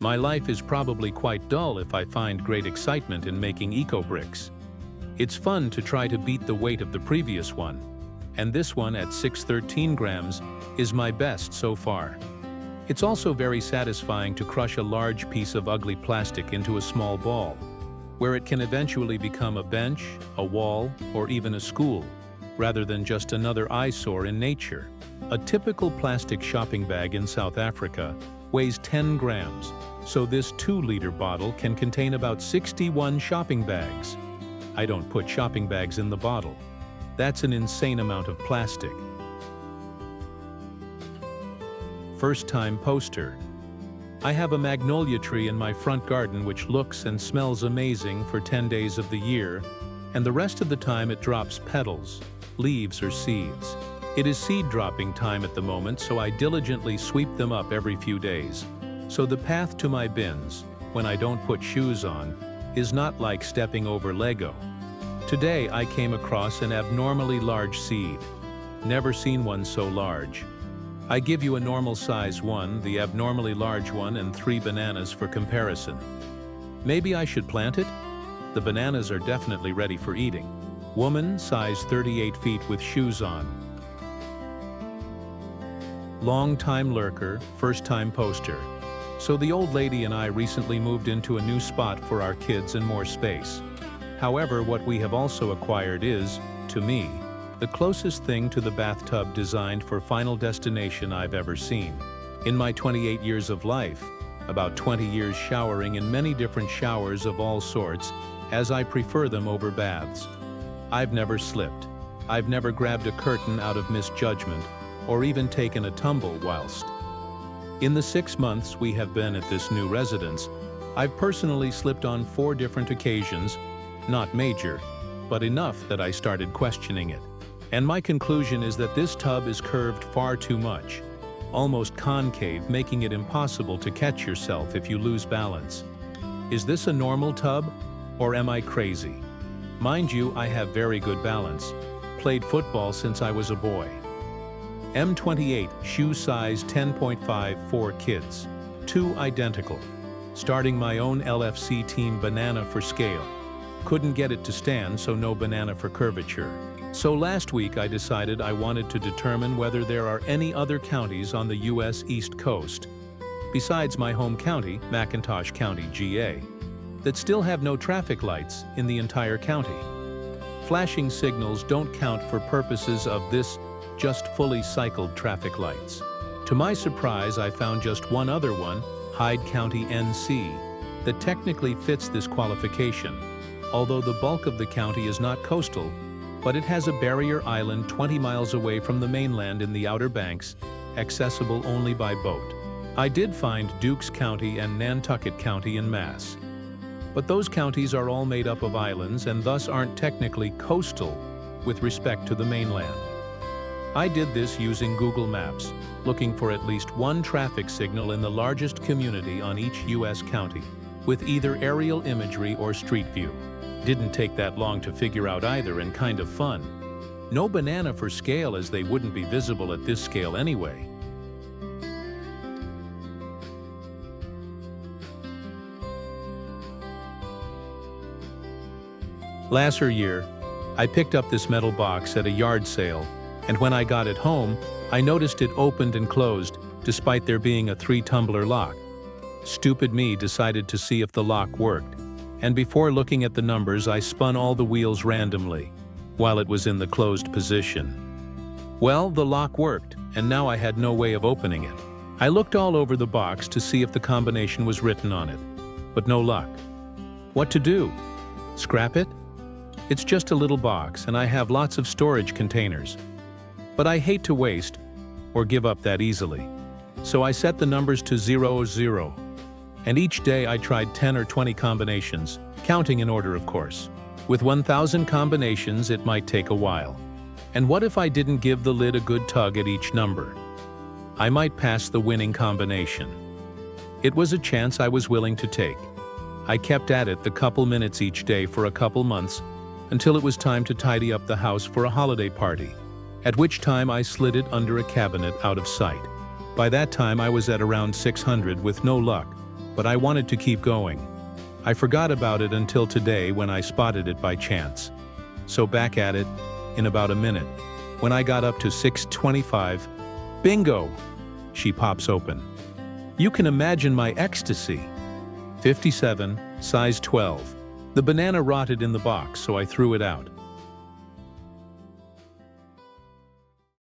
My life is probably quite dull if I find great excitement in making Ecobricks. It's fun to try to beat the weight of the previous one, and this one at 613 grams is my best so far. It's also very satisfying to crush a large piece of ugly plastic into a small ball, where it can eventually become a bench, a wall, or even a school, rather than just another eyesore in nature. A typical plastic shopping bag in South Africa weighs 10 grams, so this 2-liter bottle can contain about 61 shopping bags. I don't put shopping bags in the bottle. That's an insane amount of plastic. First-time poster. I have a magnolia tree in my front garden which looks and smells amazing for 10 days of the year, and the rest of the time it drops petals, leaves, or seeds. It is seed dropping time at the moment, so I diligently sweep them up every few days. So the path to my bins, when I don't put shoes on, is not like stepping over Lego. Today I came across an abnormally large seed. Never seen one so large. I give you a normal size one, the abnormally large one, and 3 bananas for comparison. Maybe I should plant it? The bananas are definitely ready for eating. Woman, size 38 feet with shoes on. Long-time lurker, first-time poster. So the old lady and I recently moved into a new spot for our kids and more space. However, what we have also acquired is, to me, the closest thing to the bathtub designed for Final Destination I've ever seen. In my 28 years of life, about 20 years showering in many different showers of all sorts, as I prefer them over baths. I've never slipped. I've never grabbed a curtain out of misjudgment, or even taken a tumble whilst. In the 6 months we have been at this new residence, I've personally slipped on 4 different occasions, not major, but enough that I started questioning it. And my conclusion is that this tub is curved far too much, almost concave, making it impossible to catch yourself if you lose balance. Is this a normal tub, or am I crazy? Mind you, I have very good balance. Played football since I was a boy. M28, shoe size 10.5 for kids. 2 identical. Starting my own LFC team, banana for scale. Couldn't get it to stand, so no banana for curvature. So last week I decided I wanted to determine whether there are any other counties on the U.S. East Coast, besides my home county, McIntosh County, GA, that still have no traffic lights in the entire county. Flashing signals don't count for purposes of this just fully cycled traffic lights. To my surprise, I found just one other one, Hyde County, NC, that technically fits this qualification, although the bulk of the county is not coastal, but it has a barrier island 20 miles away from the mainland in the Outer Banks, accessible only by boat. I did find Dukes County and Nantucket County in Mass. But those counties are all made up of islands and thus aren't technically coastal with respect to the mainland. I did this using Google Maps, looking for at least one traffic signal in the largest community on each U.S. county, with either aerial imagery or street view. Didn't take that long to figure out either, and kind of fun. No banana for scale, as they wouldn't be visible at this scale anyway. Last year, I picked up this metal box at a yard sale, and when I got it home, I noticed it opened and closed, despite there being a 3-tumbler lock. Stupid me decided to see if the lock worked, and before looking at the numbers, I spun all the wheels randomly, while it was in the closed position. Well, the lock worked, and now I had no way of opening it. I looked all over the box to see if the combination was written on it, but no luck. What to do? Scrap it? It's just a little box, and I have lots of storage containers. But I hate to waste or give up that easily. So I set the numbers to 0, and each day I tried 10 or 20 combinations, counting in order, of course. With 1,000 combinations, it might take a while. And what if I didn't give the lid a good tug at each number? I might pass the winning combination. It was a chance I was willing to take. I kept at it the couple minutes each day for a couple months, until it was time to tidy up the house for a holiday party, at which time I slid it under a cabinet out of sight. By that time I was at around 600 with no luck, but I wanted to keep going. I forgot about it until today when I spotted it by chance. So back at it, in about a minute. When I got up to 625, bingo! She pops open. You can imagine my ecstasy. 57, size 12. The banana rotted in the box, so I threw it out.